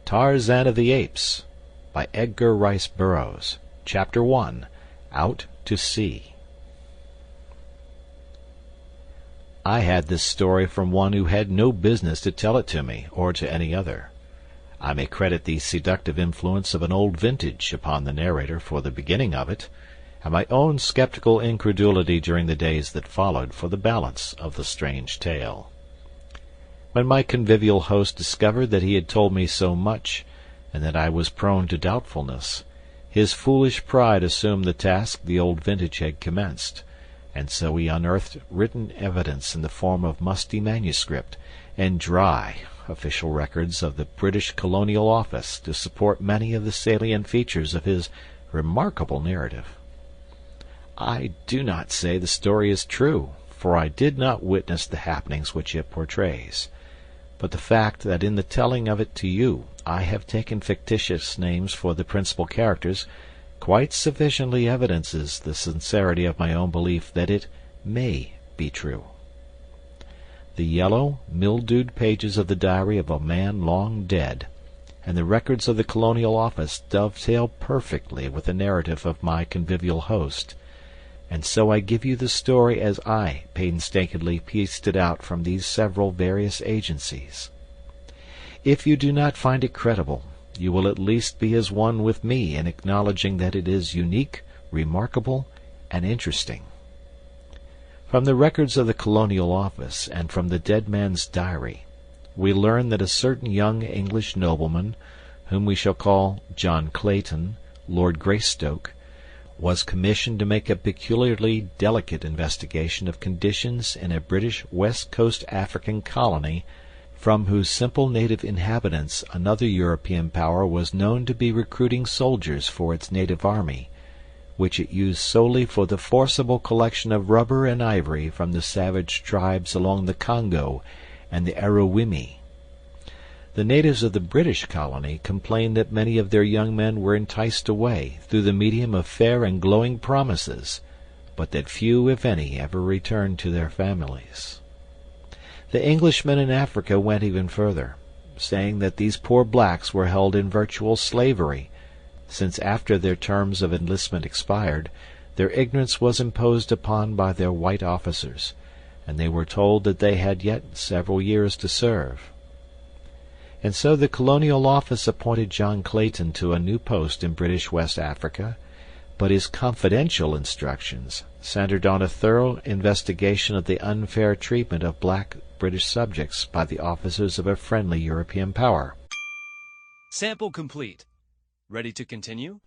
Tarzan of the Apes by Edgar Burroughs. Chapter 1. Out to Sea. I had this story from one who had no business to tell it to me, or to any other. I may credit the seductive influence of an old vintage upon the narrator for the beginning of it, and my own skeptical incredulity during the days that followed for the balance of the strange tale. When my convivial host discovered that he had told me so much, and that I was prone to doubtfulness, his foolish pride assumed the task the old vintage had commenced, and so he unearthed written evidence in the form of musty manuscript and dry official records of the British Colonial Office to support many of the salient features of his remarkable narrative. I do not say the story is true, for I did not witness the happenings which it portrays. But the fact that in the telling of it to you I have taken fictitious names for the principal characters quite sufficiently evidences the sincerity of my own belief that it may be true. The yellow, mildewed pages of the diary of a man long dead, and the records of the Colonial Office dovetail perfectly with the narrative of my convivial host, and so I give you the story as I painstakingly pieced it out from these several various agencies. If you do not find it credible, you will at least be as one with me in acknowledging that it is unique, remarkable, and interesting. From the records of the Colonial Office and from the dead man's diary, we learn that a certain young English nobleman, whom we shall call John Clayton, Lord Greystoke, was commissioned to make a peculiarly delicate investigation of conditions in a British West Coast African colony from whose simple native inhabitants another European power was known to be recruiting soldiers for its native army, which it used solely for the forcible collection of rubber and ivory from the savage tribes along the Congo and the Aruwimi. The natives of the British colony complained that many of their young men were enticed away through the medium of fair and glowing promises, but that few, if any, ever returned to their families. The Englishmen in Africa went even further, saying that these poor blacks were held in virtual slavery, since after their terms of enlistment expired, their ignorance was imposed upon by their white officers, and they were told that they had yet several years to serve. And so the Colonial Office appointed John Clayton to a new post in British West Africa, but his confidential instructions centered on a thorough investigation of the unfair treatment of black British subjects by the officers of a friendly European power. Sample complete. Ready to continue?